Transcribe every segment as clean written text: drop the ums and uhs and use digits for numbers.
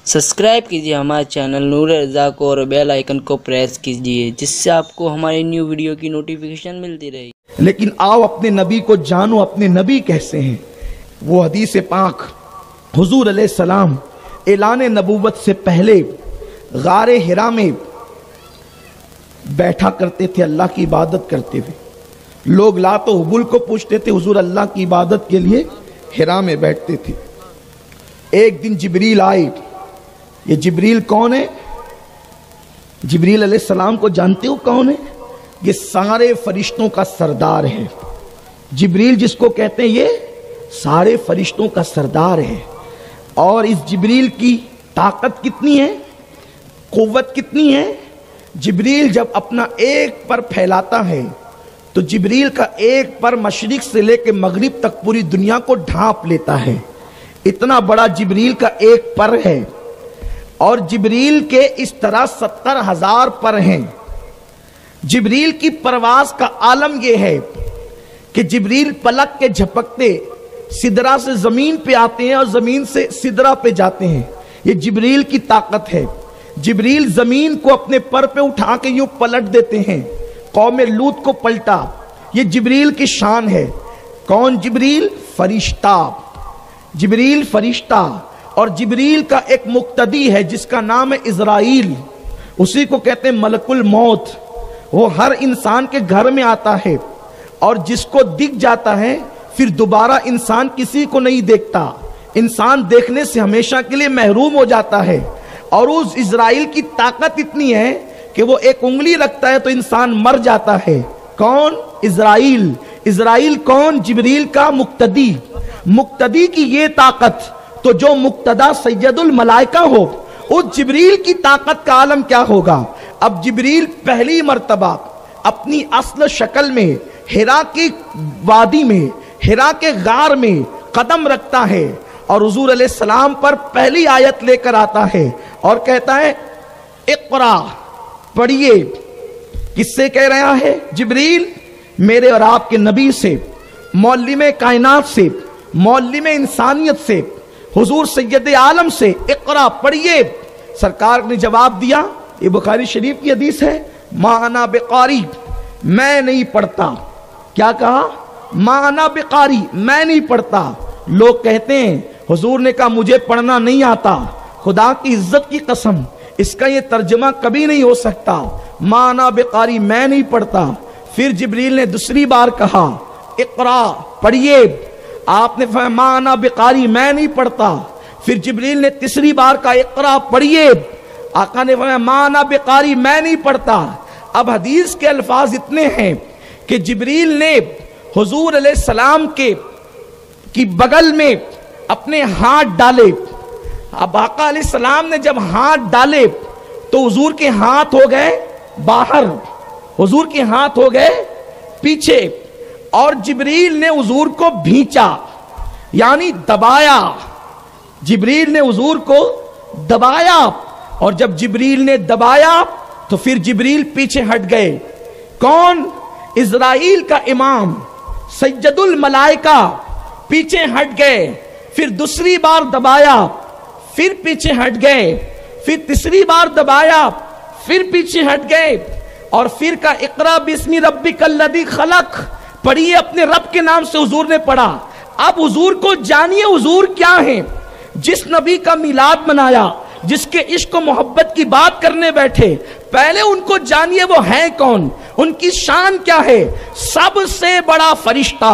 Subscribe कीजिए हमारे channel नूर रज़ा को और बेल आइकन को प्रेस कीजिए जिससे आपको हमारी न्यू वीडियो की नोटिफिकेशन मिलती रहे। लेकिन आओ अपने नबी को जानो, अपने नबी कैसे हैं। वो हदीस पाक हुजूर अलैहिस्सलाम ऐलान नबूवत से पहले गारे हिरा में बैठा करते थे, अल्लाह की इबादत करते हुए। लोग लातो हुबुल को पूछते थे, हुजूर अल्लाह की इबादत के लिए हिरा में बैठते थे। एक दिन जिब्रील आए। ये जिब्रील कौन है? जिब्रील अलैहिस्सलाम को जानते हो कौन है? ये सारे फरिश्तों का सरदार है। जिब्रील जिसको कहते हैं ये सारे फरिश्तों का सरदार है। और इस जिब्रील की ताकत कितनी है, कुव्वत कितनी है। जिब्रील जब अपना एक पर फैलाता है तो जिब्रील का एक पर मशरिक से लेकर मगरिब तक पूरी दुनिया को ढांप लेता है। इतना बड़ा जिब्रील का एक पर है। और जिब्रील के इस तरह 70,000 पर हैं। जिब्रील की परवाज का आलम यह है कि जिब्रील पलक के झपकते सिदरा से जमीन पे आते हैं और जमीन से सिदरा पे जाते हैं। ये जिब्रील की ताकत है। जिब्रील जमीन को अपने पर पे उठा के यूं पलट देते हैं। कौम लूत को पलटा, ये जिब्रील की शान है। कौन जिब्रील? फरिश्ता। जिब्रील फरिश्ता। और जिब्रील का एक मुक्तदी है जिसका नाम है इज़राइल, उसी को कहते हैं मलकुल मौत। वो हर इंसान के घर में आता है और जिसको दिख जाता है फिर दोबारा इंसान किसी को नहीं देखता। इंसान देखने से हमेशा के लिए महरूम हो जाता है। और उस इज़राइल की ताकत इतनी है कि वो एक उंगली रखता है तो इंसान मर जाता है। कौन? इज़राइल। इज़राइल कौन? जिब्रील का मुक्तदी। मुक्तदी की ये ताकत, तो जो मुक्तदा सैयदुल मलाइका हो, उस जिब्रील की ताकत का आलम क्या होगा। अब जिब्रील पहली मर्तबा अपनी असल शक्ल में हिरा की वादी में, हिरा के गार में कदम रखता है और हुजूर अलैहिस्सलाम पर पहली आयत लेकर आता है और कहता है इक़रा, पढ़िए। किससे कह रहा है? जिब्रील मेरे और आपके नबी से, मौल्लिम कायनात से, मौल्लिम इंसानियत से, हुजूर सैयद आलम से, इक़रा, पढ़िए। सरकार ने जवाब दिया, ये बुखारी शरीफ की हदीस है, मा अना बिकारी, मैं नहीं पढ़ता। क्या कहा? मा अना बिकारी, मैं नहीं पढ़ता। लोग कहते हैं हुजूर ने कहा मुझे पढ़ना नहीं आता। खुदा की इज्जत की कसम, इसका ये तर्जमा कभी नहीं हो सकता। मा अना बिकारी, मैं नहीं पढ़ता। फिर जिब्रील ने दूसरी बार कहा इक़रा, पढ़िए। आपने फरमाया मा अना बिकारी, मैं नहीं पढ़ता। फिर जिब्रील ने तीसरी बार कहा इक़रा, पढ़िए। आका ने फरमाया मा अना बिकारी, मैं नहीं पढ़ता। अब हदीस के अल्फाज इतने हैं कि जिब्रील ने हुजूर अलैहिस्सलाम के की बगल में अपने हाथ डाले। अब आका अलैहिस्सलाम ने जब हाथ डाले तो हुजूर के हाथ हो गए बाहर, हुजूर के हाथ हो गए पीछे। और जिब्रील ने हुजूर को भींचा, यानी दबाया। जिब्रील ने हुजूर को दबाया और जब जिब्रील ने दबाया तो फिर जिब्रील पीछे हट गए। कौन? इज़राइल का इमाम सैयदुल मलाइका पीछे हट गए। फिर दूसरी बार दबाया, फिर पीछे हट गए। फिर तीसरी बार दबाया, फिर पीछे हट गए। और फिर का इक़रा बिस्मि रब्बिकल्लज़ी खलक़, पढ़िए। अपने रब के नाम से हुजूर ने पढ़ा। अब हुजूर को जानिए हुजूर क्या है। जिस नबी का मिलाद मनाया, जिसके इश्क और मोहब्बत की बात करने बैठे, पहले उनको जानिए वो है कौन, उनकी शान क्या है। सबसे बड़ा फरिश्ता,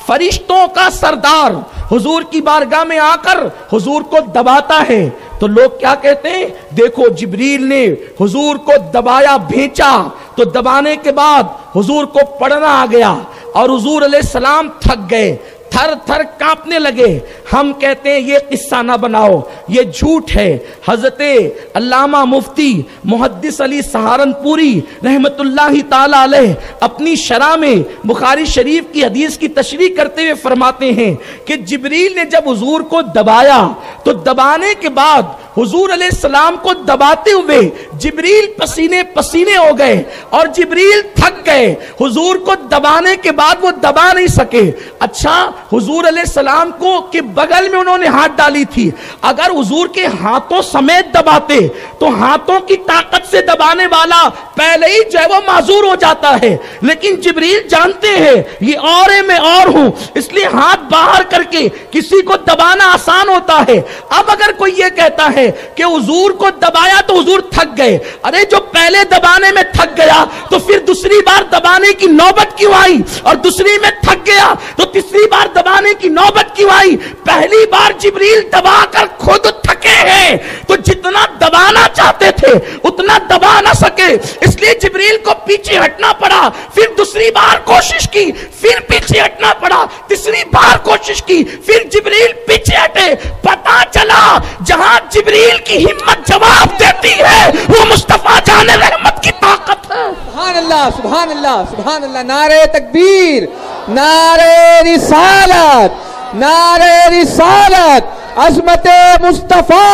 फरिश्तों का सरदार हुजूर की बारगाह में आकर हुजूर को दबाता है तो लोग क्या कहते हैं? देखो जिब्रील ने हुजूर को दबाया, भेजा, तो दबाने के बाद हुजूर को पढ़ना आ गया और हुजूर अलैहिस्सलाम थक गए, थर थर कांपने लगे। हम कहते हैं ये किस्सा ना बनाओ, ये झूठ है। हजरते अल्लामा मुफ्ती मुहद्दिस अली सहारनपुरी रहमतुल्लाहि ताला अलैह अपनी शरह में बुखारी शरीफ की हदीस की तशरीह करते हुए फरमाते हैं कि जिब्रील ने जब हुजूर को दबाया तो दबाने के बाद हुजूर अलैहिस्सलाम को दबाते हुए जिब्रील पसीने पसीने हो गए और जिब्रील थक गए। हुजूर को दबाने के बाद वो दबा नहीं सके। अच्छा, हुजूर अलैहिस्सलाम को के बगल में उन्होंने हाथ डाली थी, अगर हुजूर के हाथों समेत दबाते तो हाथों की ताकत से दबाने वाला पहले ही जो है वो माजूर हो जाता है, लेकिन जिब्रील जानते हैं ये और है मैं और हूं, इसलिए हाथ बाहर करके किसी को दबाना आसान होता है। अब अगर कोई ये कहता है कि हुजूर को दबाया तो हुजूर थक गए, अरे जो पहले दबाने में थक गया तो फिर दूसरी बार दबाने की नौबत क्यों आई, और दूसरी में थक गया तो तीसरी बार दबाने की नौबत क्यों आई। पहली बार जिब्रील दबाकर खुद थके हैं, तो जितना दबाना चाहते थे उतना दबा ना सके, इसलिए जिब्रील को पीछे हटना पड़ा। फिर दूसरी बार कोशिश की, फिर पीछे हटना पड़ा, तीसरी बार कोशिश की, फिर जिब्रील पीछे हटे। पता चला जहां जिब्रील की हिम्मत जवाब देती है वो मुस्तफा जाने रहमत की ताकत है। सुभान अल्लाह, सुभान अल्लाह, सुभान अल्लाह। नारे तकबीर, नारे रिसालत, नारे रिसालत, अज़मते मुस्तफा।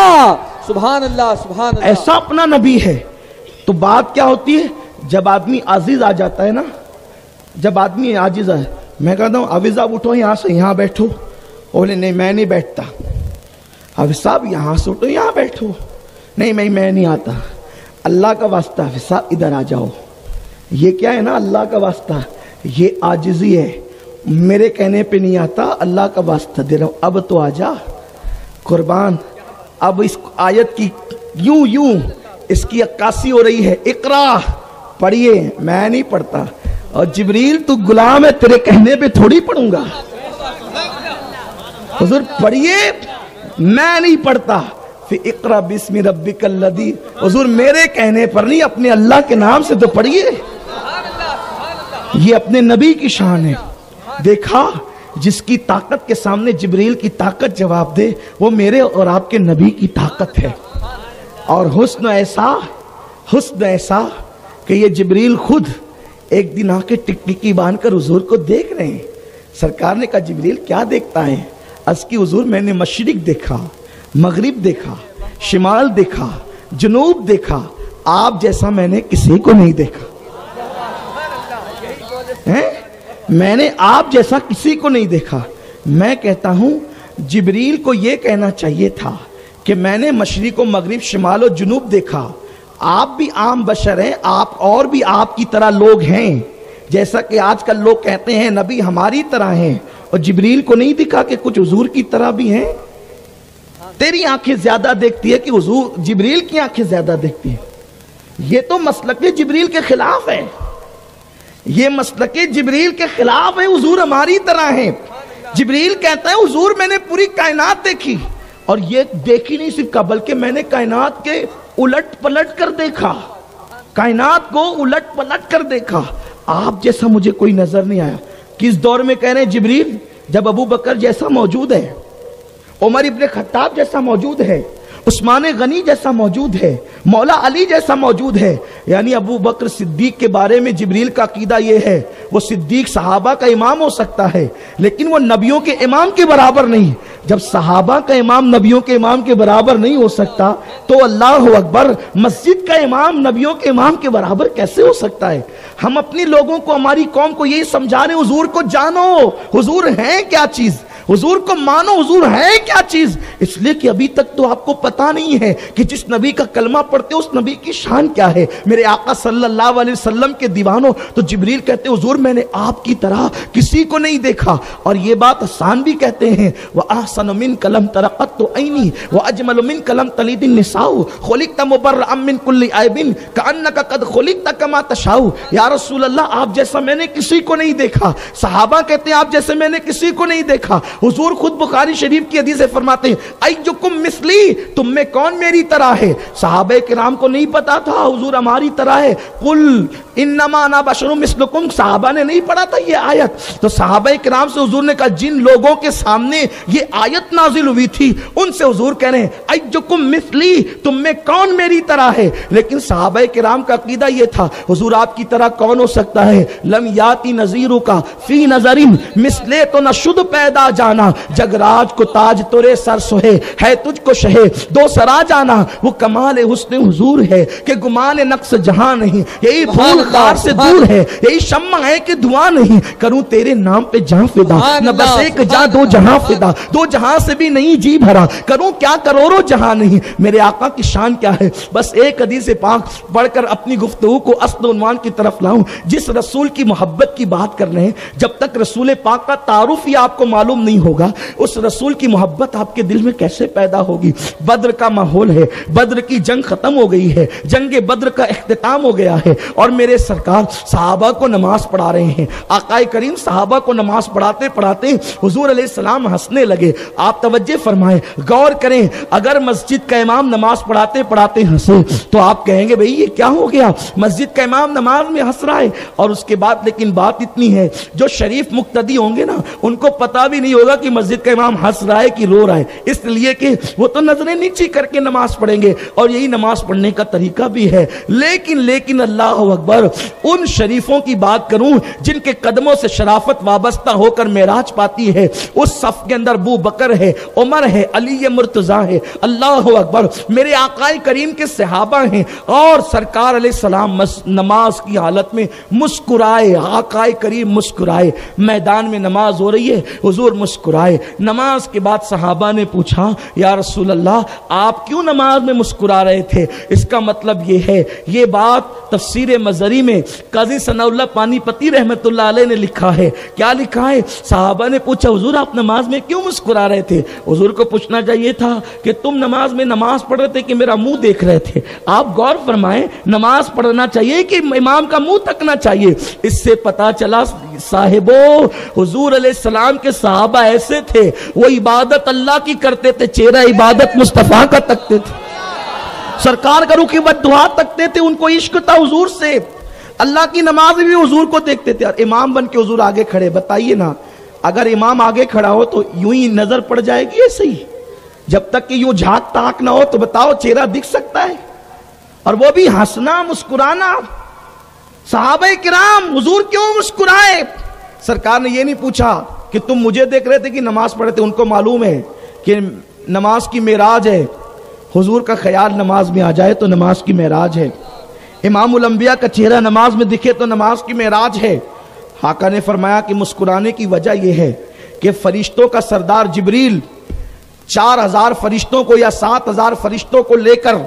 सुभान अल्लाह, सुभान अल्लाह। ऐसा अपना नबी है। तो बात क्या होती है, जब आदमी आजिज आ जाता है ना, जब आदमी आजिज है, मैं कहता हूं अभी साहब उठो यहां से, यहां बैठो, बोले नहीं मैं नहीं बैठता। अभी साहब यहां से उठो, यहां बैठो, नहीं मैं नहीं आता। अल्लाह का वास्ता अभी साहब इधर आ जाओ। ये क्या है ना, अल्लाह का वास्ता, ये आजिजी है, मेरे कहने पे नहीं आता, अल्लाह का वास्ता दे रहा हूं, अब तो आ जा कुर्बान। अब इस आयत की यूं इसकी अक्कासी हो रही है, इकरा पढ़िए, मैं नहीं पढ़ता। और जिब्रील तू गुलाम है, तेरे कहने पे थोड़ी पढ़ूंगा। हुजूर पढ़िए, मैं नहीं पढ़ता। फिर इकरा बिस्मि रब्बिकल लदी, हुजूर मेरे कहने पर नहीं, अपने अल्लाह के नाम से तो पढ़िए। ये अपने नबी की शान है। देखा, जिसकी ताकत के सामने जिब्रील की ताकत जवाब दे, वो मेरे और आपके नबी की ताकत है। और हुस्न ऐसा कि ये जिब्रील खुद एक दिन आके टिकटिकी बांधकर हुजूर को देख रहे हैं। सरकार ने कहा जिब्रील क्या देखता है? अर्ज़ की हुजूर मैंने मशरिक देखा, मगरिब देखा, शिमाल देखा, जनूब देखा, आप जैसा मैंने किसी को नहीं देखा है? मैंने आप जैसा किसी को नहीं देखा। मैं कहता हूं जिब्रील को यह कहना चाहिए था कि मैंने मशरिक और मगरिब, शिमाल और जुनूब देखा, आप भी आम बशर हैं, आप और भी आपकी तरह लोग हैं, जैसा कि आजकल लोग कहते हैं नबी हमारी तरह हैं, और जिब्रील को नहीं दिखा कि कुछ हुजूर की तरह भी हैं। तेरी आंखें ज्यादा देखती है कि हुजूर जिब्रील की आंखें ज्यादा देखती है। ये तो मसलक जिब्रील के खिलाफ है, ये मसलक जिब्रील के खिलाफ है। हुजूर हमारी तरह है। जिब्रील कहता है हुजूर मैंने पूरी कायनात देखी, और ये देखी नहीं सिर्फ का, बल्कि मैंने कायनात के उलट पलट कर देखा, कायनात को उलट पलट कर देखा। आप जैसा मुझे कोई नजर नहीं आया। किस दौर में कह रहे हैं जिब्रील? जब अबू बकर जैसा मौजूद है, उमर इब्ने खत्ताब जैसा मौजूद है, उस्मान गनी जैसा मौजूद है, मौला अली जैसा मौजूद है। यानी अबू बकर सिद्दीक के बारे में जिब्रील का अकीदा यह है, वो सिद्दीक सहाबा का इमाम हो सकता है, लेकिन वो नबियों के इमाम के बराबर नहीं। जब सहाबा का इमाम नबियों के इमाम के बराबर नहीं हो सकता, तो अल्लाह अकबर, मस्जिद का इमाम नबियों के इमाम के बराबर कैसे हो सकता है? हम अपनी लोगों को, हमारी कौम को यही समझा रहे, हुजूर को जानो, हुजूर हैं क्या चीज, हुजूर को मानो, हुजूर है क्या चीज। इसलिए कि अभी तक तो आपको पता नहीं है कि जिस नबी का कलमा पढ़ते हो उस नबी की शान क्या है। मेरे आका सल्लल्लाहु अलैहि वसल्लम के दीवानों, तो जिब्रील कहते हुजूर मैंने आपकी तरह किसी को नहीं देखा। और ये बात हसन भी कहते हैं, व अहसन मिन कलम तरक़त ऐनी व अजमल मिन कलम तलीदिन निसाउ खुलिक़त मुबर्रअम मिन कुल्ली ऐबिन कअन्नका कद खुलिक़त कमा तशाउ। या रसूल अल्लाह आप जैसा मैंने किसी को नहीं देखा। सहाबा कहते हैं आप जैसे मैंने किसी को नहीं देखा। हुजूर खुद बुखारी शरीफ की हदीस फरमाते हैं अय्युकुम मिस्ली, तुम में कौन मेरी तरह है? सहाबे किराम को नहीं पता था हुजूर हमारी तरह है। कुल इन्नमा अना बशरुम मिस्लुकुम, सहाबा ने नहीं पढ़ा था ये आयत। तो सहाबे किराम से हुजूर ने कहा जिन लोगों के सामने ये आयत नाजिल हुई थी, उनसे हुजूर कह रहे हैं अय्युकुम मिस्ली, तुम में कौन मेरी तरह है। लेकिन सहाबाए किराम का अकीदा ये था, हुजूर आपकी तरह कौन हो सकता है। लम याती नजीरू का फी नजरिन मिसले तो न शुद्ध पैदा जाना, जगराज को ताज तोरे सर सोहे है तुझको शहे दो सरा जाना। वो कमाल हुस्न हुजूर है कि गुमान नक्स जहां नहीं, यही फूल कार से दूर है, यही शम्मा है कि धुआं नहीं। करूं तेरे नाम पे जहां फिदा, न बस एक जहां दो जहां फिदा, दो जहां से भी नहीं जी भरा, करूं क्या करोड़ों जहां नहीं। मेरे आका की शान क्या है, बस एक हदीस पाक पढ़कर अपनी गुफ्तगू को अस्ल उन्वान की तरफ लाऊं। जिस रसूल की मोहब्बत की बात कर रहे हैं, जब तक रसूल पाक का तारुफ ही आपको मालूम नहीं होगा, उस रसूल की मोहब्बत आपके दिल में कैसे पैदा होगी। बद्र का माहौल है, बद्र की जंग खत्म हो गई है, जंगे बद्र का इख्तिताम हो गया है, और मेरे सरकार सहाबा को नमाज पढ़ा रहे हैं। आकाए करीम सहाबा को नमाज पढ़ाते पढ़ाते हुजूर अलैहिस्सलाम हंसने लगे। आप तवज्जो फरमाएं, गौर करें, अगर मस्जिद का इमाम नमाज पढ़ाते पढ़ाते हंसे तो आप कहेंगे भाई ये क्या हो गया, मस्जिद का इमाम नमाज में हंस रहा है। और उसके बाद लेकिन बात इतनी है, जो शरीफ मुक्तदी होंगे ना, उनको पता भी नहीं होगा कि मस्जिद का इमाम हंस रहा है कि रो रहा है, इसलिए कि वो तो नजरें नीची करके नमाज पढ़ेंगे, और यही नमाज पढ़ने का तरीका भी है। लेकिन अल्लाह अकबर, उन शरीफों की बात करूं जिनके कदमों से शराफत वाबस्ता होकर मेराज पाती है, उस सफ के अंदर अबू बकर है, उमर है, अली मुर्तजा है। अल्लाह अकबर, मेरे आकाए करीम के सहाबा हैं, और सरकार अलैहिस्सलाम नमाज की हालत में मुस्कुराए। आकाए करीम मुस्कुराए, मैदान में नमाज हो रही है, हुजूर मुस्कुराए। नमाज के बाद सहाबा ने पूछा, या रसूल अल्लाह आप क्यों नमाज में मुस्कुरा रहे थे। इसका मतलब ये है, ये बात तफसीर मजरी में काजी सनाउल्लाह पानीपती रहमतुल्लाह अलैह ने लिखा है। क्या लिखा है, सहाबा ने पूछा हुजूर आप नमाज में क्यों मुस्कुरा रहे थे। हुजूर को पूछना चाहिए था कि तुम नमाज में नमाज पढ़ रहे थे कि मेरा मुंह देख रहे थे। आप गौर फरमाएं, नमाज पढ़ना चाहिए कि इमाम का मुंह तकना चाहिए। इससे पता चला साहिबो, हुजूर अलैहिस्सलाम के सहाबा ऐसे थे, वो इबादत अल्लाह की करते थे, चेहरा इबादत मुस्तफा का तकते थे, सरकार का रुख बद्दुआ तकते थे, उनको इश्क था हुजूर से। अल्लाह की नमाज भी हुजूर को देखते थे। और इमाम बन के हुजूर आगे खड़े, बताइए ना, अगर इमाम आगे खड़ा हो तो यूं ही नजर पड़ जाएगी ऐसे ही, जब तक कि यूं झांक ताक ना हो तो बताओ चेहरा दिख सकता है, और वो भी हंसना मुस्कुराना। सहाबाए किराम हुजूर क्यों मुस्कुराए। सरकार ने ये नहीं पूछा कि तुम मुझे देख रहे थे कि नमाज पढ़े थे, उनको मालूम है कि नमाज की मेराज है, हुजूर का ख्याल नमाज में आ जाए तो नमाज की मेराज है, इमामुल अंबिया का चेहरा नमाज में दिखे तो नमाज की मेराज है। आका ने फरमाया कि मुस्कुराने की वजह यह है कि फरिश्तों का सरदार जिब्रील 4000 फरिश्तों को या 7000 फरिश्तों को लेकर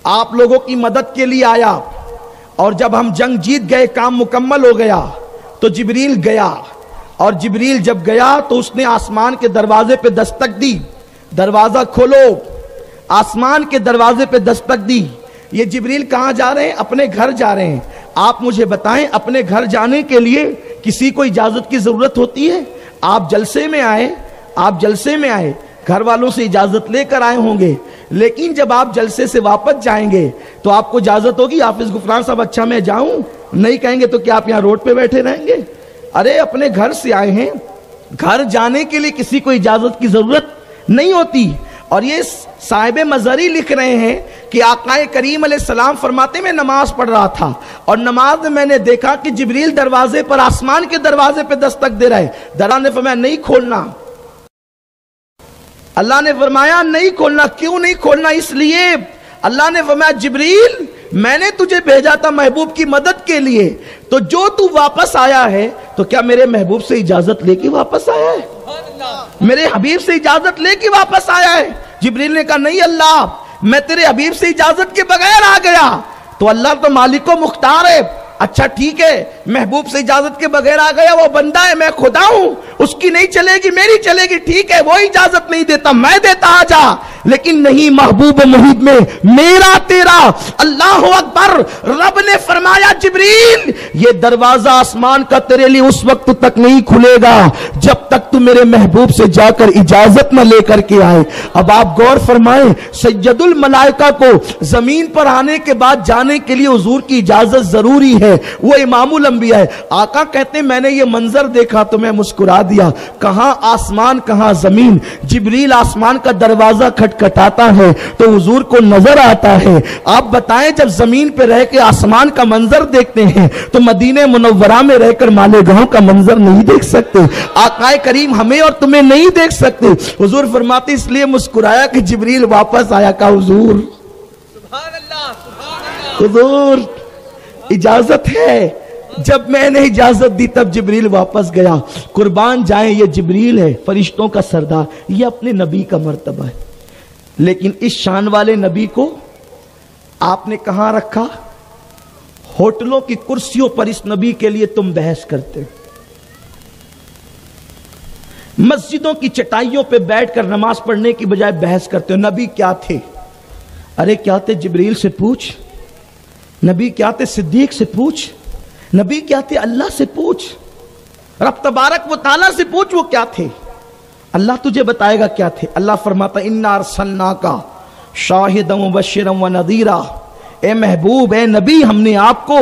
आप लोगों की मदद के लिए आया, और जब हम जंग जीत गए, काम मुकम्मल हो गया, तो जिब्रील गया, और जिब्रील जब गया तो उसने आसमान के दरवाजे पे दस्तक दी, दरवाजा खोलो, आसमान के दरवाजे पे दस्तक दी। ये जिब्रील कहां जा रहे हैं, अपने घर जा रहे हैं। आप मुझे बताएं, अपने घर जाने के लिए किसी को इजाजत की जरूरत होती है। आप जलसे में आए, आप जलसे में आए, घर वालों से इजाजत लेकर आए होंगे, लेकिन जब आप जलसे से वापस जाएंगे तो आपको इजाजत होगी, हाफिज गुफरान साहब अच्छा मैं जाऊं, नहीं कहेंगे तो क्या आप यहां रोड पे बैठे रहेंगे। अरे अपने घर से आए हैं, घर जाने के लिए किसी को इजाजत की जरूरत नहीं होती। और ये साहिब मजरी लिख रहे हैं कि आकाए करीम अलैहिस्सलाम फरमाते मैं नमाज पढ़ रहा था, और नमाज में मैंने देखा कि जिब्रील दरवाजे पर, आसमान के दरवाजे पर दस्तक दे रहा है। दरवाजा ने फरमाया नहीं खोलना, अल्लाह ने फरमाया नहीं खोलना। क्यों नहीं खोलना, इसलिए अल्लाह ने फरमाया जिब्रील मैंने तुझे भेजा था महबूब की मदद के लिए, तो जो तू वापस आया है तो क्या मेरे महबूब से इजाजत लेके वापस आया है, मेरे हबीब से इजाजत लेके वापस आया है। जिब्रील ने कहा नहीं अल्लाह, मैं तेरे हबीब से इजाजत के बगैर आ गया। तो अल्लाह तो मालिको मुख्तार है, अच्छा ठीक है, महबूब से इजाजत के बगैर आ गया, वो बंदा है, मैं खुदा हूं, उसकी नहीं चलेगी मेरी चलेगी, ठीक है, वो इजाजत नहीं देता मैं देता, आ जा। لیکن نہیں محبوب محیط میں میرا تیرا۔ اللہ اکبر۔ رب نے فرمایا جبریل یہ دروازہ آسمان کا تیرے لیے اس وقت تک نہیں کھلے گا جب تک تو میرے محبوب سے جا کر اجازت نہ لے کر کے آئے۔ اب آپ غور فرمائیں، سید الملائکہ کو زمین پر آنے کے بعد جانے کے لیے حضور کی اجازت ضروری ہے، وہ امام الانبیاء ہے۔ آقا کہتے ہیں میں نے یہ منظر دیکھا تو میں مسکرا دیا، کہاں آسمان کہاں زمین۔ جبریل آسمان کا دروازہ کھٹکھٹاتا ہے تو حضور کو نظر آتا ہے۔ آپ بتائیں جب زمین پہ رہ کے آسمان کا منظر دیکھتے ہیں تو مدینہ منورہ میں رہ کر مالیگاؤں کا منظر نہیں دیکھ سکتے؟ آقا کریم ہمیں اور تمہیں نہیں دیکھ سکتے؟ حضور فرماتے اس لیے مسکرایا کہ جبریل واپس آیا، کہا حضور حضور اجازت ہے۔ جب میں نے اجازت دی تب جبریل واپس گیا۔ قربان جائیں یہ جبریل ہے، فرشتوں کا سردار، یہ اپنے نبی کا مرتبہ ہے، لیکن اس شان والے نبی کو آپ نے کہاں رکھا؟ ہوٹلوں کی کرسیوں پر اس نبی کے لیے تم بحث کرتے، مسجدوں کی چٹائیوں پہ بیٹھ کر نماز پڑھنے کی بجائے بحث کرتے ہو۔ نبی کیا تھے؟ ارے کیا تھے؟ جبریل سے پوچھ۔ نبی کیا تھے؟ صدیق سے پوچھ۔ نبی کیا تھے؟ اللہ سے پوچھ، رب تبارک و تعالیٰ سے پوچھ وہ کیا تھے، اللہ تجھے بتائے گا کیا تھے۔ اللہ فرماتا انا ارسلناک شاہدا ومبشرا ونذیرا، اے محبوب اے نبی ہم نے آپ کو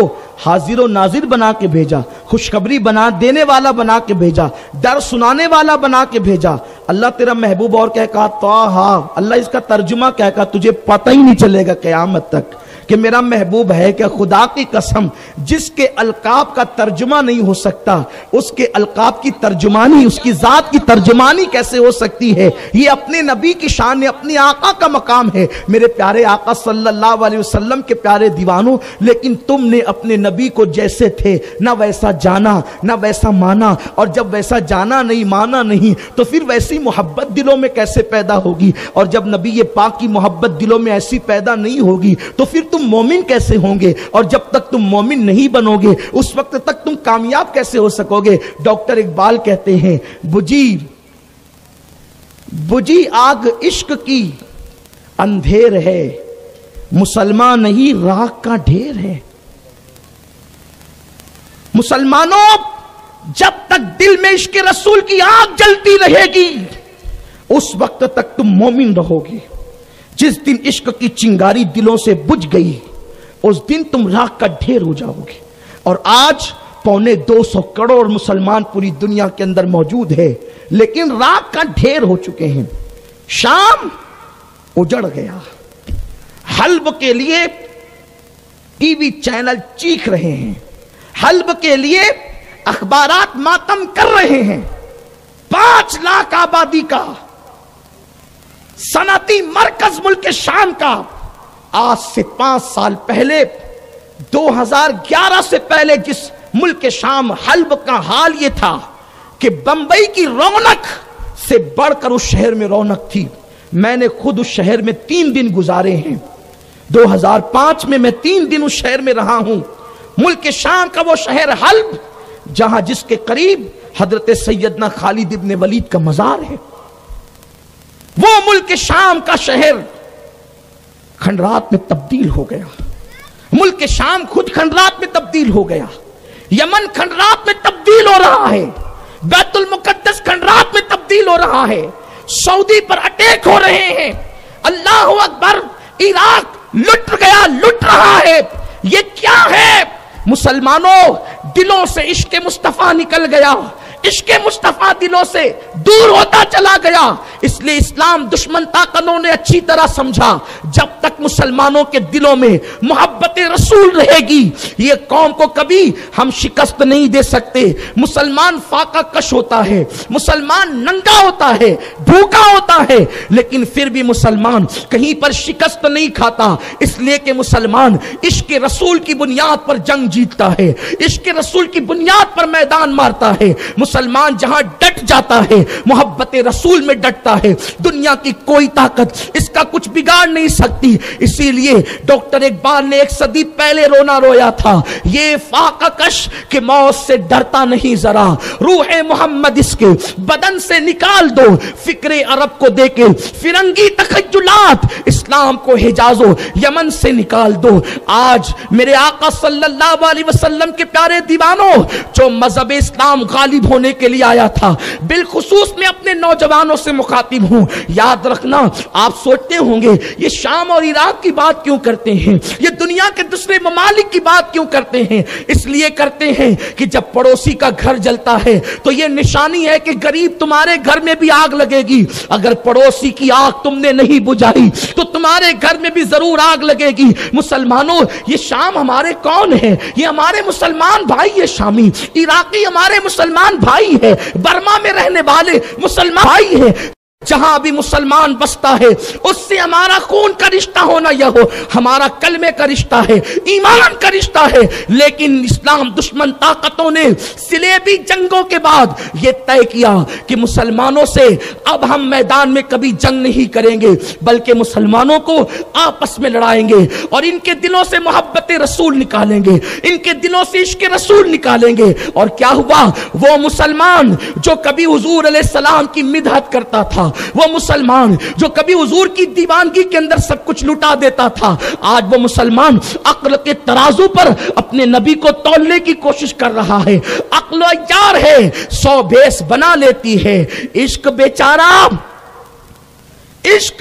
حاضر و ناظر بنا کے بھیجا، خوشخبری بنا دینے والا بنا کے بھیجا، ڈر سنانے والا بنا کے بھیجا۔ اللہ تیرا محبوب اور کہا طٰہٰ، اللہ اس کا ترجمہ کہا تجھے پتہ ہی نہیں چلے گا قیامت تک کہ میرا محبوب ہے کہ خدا کی قسم جس کے القاب کا ترجمہ نہیں ہو سکتا اس کے القاب کی ترجمانی، اس کی ذات کی ترجمانی کیسے ہو سکتی ہے؟ یہ اپنے نبی کی شان ہے، اپنے آقا کا مقام ہے، میرے پیارے آقا صلی اللہ علیہ وسلم کے پیارے دیوانوں۔ لیکن تم نے اپنے نبی کو جیسے تھے نہ ویسا جانا نہ ویسا مانا، اور جب ویسا جانا نہیں مانا نہیں تو پھر ویسی محبت دلوں میں کیسے پیدا ہوگی؟ اور جب نبی پاک کی محبت دلوں میں ایسی پیدا نہیں ہوگی تو پھر تم مومن کیسے ہوں گے؟ اور جب تک تم مومن نہیں بنو گے اس وقت تک تم کامیاب کیسے ہو سکو گے؟ ڈاکٹر اقبال کہتے ہیں بجھی آگ عشق کی اندھیر ہے، مسلمان نہیں راکھ کا ڈھیر ہے۔ مسلمانوں جب تک دل میں عشق رسول کی آگ جلتی رہے گی اس وقت تک تم مومن رہو گے۔ جس دن عشق کی چنگاری دلوں سے بجھ گئی اس دن تم راکھ کا ڈھیر ہو جاؤ گے۔ اور آج 250 کروڑ مسلمان پوری دنیا کے اندر موجود ہے لیکن راکھ کا ڈھیر ہو چکے ہیں۔ شام اجڑ گیا، حلب کے لیے ٹی وی چینل چیخ رہے ہیں، حلب کے لیے اخبارات ماتم کر رہے ہیں۔ 5 لاکھ آبادی کا صنعتی مرکز ملک شام کا آج سے 5 سال پہلے 2011 سے پہلے جس ملک شام حلب کا حال یہ تھا کہ بمبئی کی رونق سے بڑھ کر اس شہر میں رونق تھی۔ میں نے خود اس شہر میں 3 دن گزارے ہیں، 2005 میں 3 دن اس شہر میں رہا ہوں۔ ملک شام کا وہ شہر حلب جہاں جس کے قریب حضرت سیدنا خالد ابن ولید کا مزار ہے، وہ ملک شام کا شہر کھنڈرات میں تبدیل ہو گیا۔ ملک شام خود کھنڈرات میں تبدیل ہو گیا، یمن کھنڈرات میں تبدیل ہو رہا ہے، بیت المقدس کھنڈرات میں تبدیل ہو رہا ہے، سعودی پر اٹیک ہو رہے ہیں، اللہ اکبر، عراق لٹ گیا، لٹ رہا ہے۔ یہ کیا ہے؟ مسلمانوں دلوں سے عشق مصطفیٰ نکل گیا، عشق مصطفیٰ دلوں سے دور ہوتا چلا گیا۔ اس لیے اسلام دشمن طاقتوں نے اچھی طرح سمجھا جب تک مسلمانوں کے دلوں میں محبت رسول رہے گی یہ قوم کو کبھی ہم شکست نہیں دے سکتے۔ مسلمان فاقہ کش ہوتا ہے، مسلمان ننگا ہوتا ہے، بھوکا ہوتا ہے، لیکن پھر بھی مسلمان کہیں پر شکست نہیں کھاتا، اس لیے کہ مسلمان عشق رسول کی بنیاد پر جنگ جیتتا ہے، عشق رسول کی بنیاد پر میدان مارتا ہے۔ مسلمان جہاں ڈٹ جاتا ہے محبت رسول میں ڈٹتا ہے، دنیا کی کوئی طاقت اس کا کچھ بگاڑ نہیں سکتی۔ इसीलिए डॉक्टर इकबाल ने एक सदी पहले रोना रोया था, ये फाका कश कि मौत से डरता नहीं जरा, रूह मोहम्मद इसके बदन से निकाल दो, फिक्रे अरब को देके फिरंगी तखय्युलात, इस्लाम को हिजाजो यमन से निकाल दो। आज मेरे आका सल्लल्लाहु अलैहि वसल्लम के प्यारे दीवानों, जो मजहब इस्लाम गालिब होने के लिए आया था, बिलखुसूस मैं अपने नौजवानों से मुखातिब हूं, याद रखना, आप सोचते होंगे ये शाम और इराक की बात क्यों करते हैं, ये दुनिया के दूसरे ममालिक की बात क्यों करते हैं? इसलिए करते हैं कि जब पड़ोसी का घर जलता है तो ये निशानी है कि गरीब तुम्हारे घर में भी आग लगेगी। अगर पड़ोसी की आग तुमने नहीं बुझाई तो तुम्हारे घर में भी जरूर आग लगेगी। मुसलमानों, ये शाम हमारे कौन है? ये हमारे मुसलमान भाई है। शामी इराकी हमारे मुसलमान भाई है, बर्मा में रहने वाले मुसलमान भाई है। जहां भी मुसलमान बसता है उससे हमारा खून का रिश्ता होना यह हो, हमारा कलमे का रिश्ता है, ईमान का रिश्ता है। लेकिन इस्लाम दुश्मन ताकतों ने सिलेबी जंगों के बाद यह तय किया कि मुसलमानों से अब हम मैदान में कभी जंग नहीं करेंगे, बल्कि मुसलमानों को आपस में लड़ाएंगे और इनके दिलों से मोहब्बत रसूल निकालेंगे, इनके दिलों से इश्क रसूल निकालेंगे। और क्या हुआ? वो मुसलमान जो कभी हुजूर अलैहिस्सलाम की मिदहत करता था, वो मुसलमान जो कभी हुजूर की दीवानगी के अंदर सब कुछ लुटा देता था, आज वो मुसलमान अक्ल के तराजू पर अपने नबी को तौलने की कोशिश कर रहा है। अक्ल यार है, 100 भेस बना लेती है। इश्क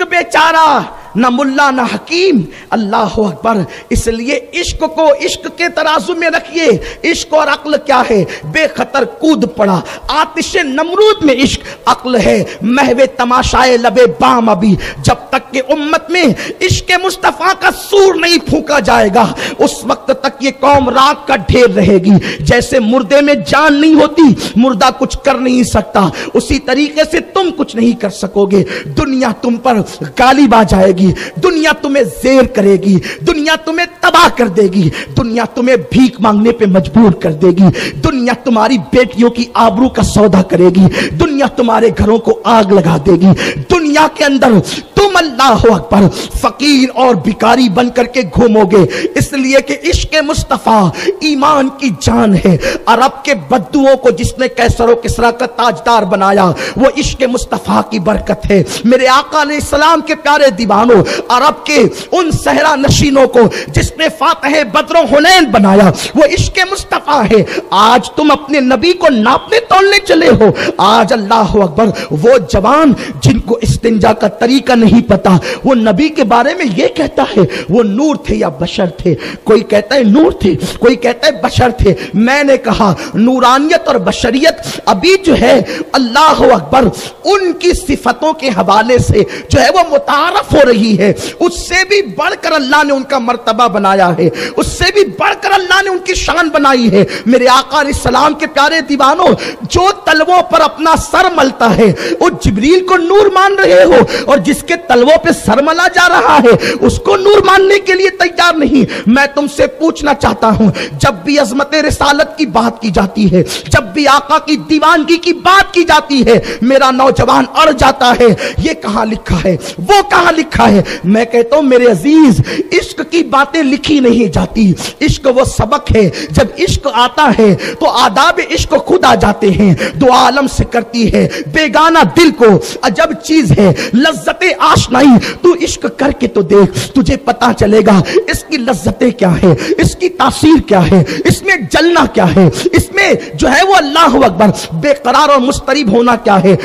बेचारा न मुल्ला न हकीम, अल्लाह अकबर। इसलिए इश्क को इश्क के तराजू में रखिए। इश्क और अक्ल क्या है? बेखतर कूद पड़ा आतिशे नमरूद में इश्क अक्ल है, महवे तमाशाए लबे बाम। अभी जब तक के उम्मत में इश्क मुस्तफा का सूर नहीं फूंका जाएगा, उस वक्त तक ये कौम राख का ढेर रहेगी। जैसे मुर्दे में जान नहीं होती, मुर्दा कुछ कर नहीं सकता, उसी तरीके से तुम कुछ नहीं कर सकोगे। दुनिया तुम पर गालिब आ जाएगी, दुनिया तुम्हें जेर करेगी, दुनिया तुम्हें तबाह कर देगी, दुनिया तुम्हें भीख मांगने पे मजबूर कर देगी, दुनिया तुम्हारी बेटियों की आबरू का सौदा करेगी, दुनिया तुम्हारे घरों को आग लगा देगी। दुनिया के अंदर तुम अल्लाह अकबर फकीर और भिखारी बन करके घूमोगे, इसलिए कि इश्क मुस्तफा ईमान की जान है। अरब के बद्दुओं को जिसने कैसर और किसरा का ताजदार बनाया, वो इश्क मुस्तफा की बरकत है। मेरे आका अलैहिस्सलाम के प्यारे दीवानों, अरब के उन सहरा नशीनों को जिसने फातह बद्र हुनैन बनाया, वो इश्क मुस्तफा है। आज तुम अपने नबी को नापने तोलने चले हो। आज अल्लाह अकबर, वो जवान जिनको इस्तिंजा का तरीका नहीं पता, वो नबी के बारे में ये कहता है वो नूर थे या बशर थे। कोई कहता है नूर थे, कोई कहता है बशर थे। मैंने कहा नूरानियत और बशरियत अभी जो है अल्लाह अकबर उनकी सिफतों के हवाले से जो है वो मुतारफ हो रही है। उससे भी बढ़कर अल्लाह ने उनका मर्तबा बनाया है, उससे भी बढ़कर अल्लाह ने उनकी शान बनाई है। मेरे आका अलैहिस्सलाम के प्यारे दीवानों, जो तलवों पर अपना सर मलता है वो जिब्रील को नूर मान रहे हो, और जिसके तलवों पे सर मला जा रहा है उसको नूर मानने के लिए तैयार नहीं। मैं तुमसे पूछना चाहता हूं, जब भी अजमत रिसालत की बात की जाती है, जब भी आका की दीवानगी की बात की जाती है, मेरा नौजवान अड़ जाता है, ये कहां लिखा है, वो कहां लिखा है। मैं कहता हूं मेरे अजीज, इश्क की बातें लिखी नहीं जाती, इश्क वो सबक है। जब इश्क आता है तो आदाब इश्क खुद आ जाते हैं। दो आलम से करती है बेगाना दिल को अजब चीज है लज्जते आशनाई। तू इश्क करके तो देख, तुझे पता चलेगा इसकी लज्जतें क्या है, इसकी तासीर क्या है, इसमें जलना क्या है, इसमें जो है वो अल्लाह अकबर बेकरार और मुस्तरिब होना क्या है।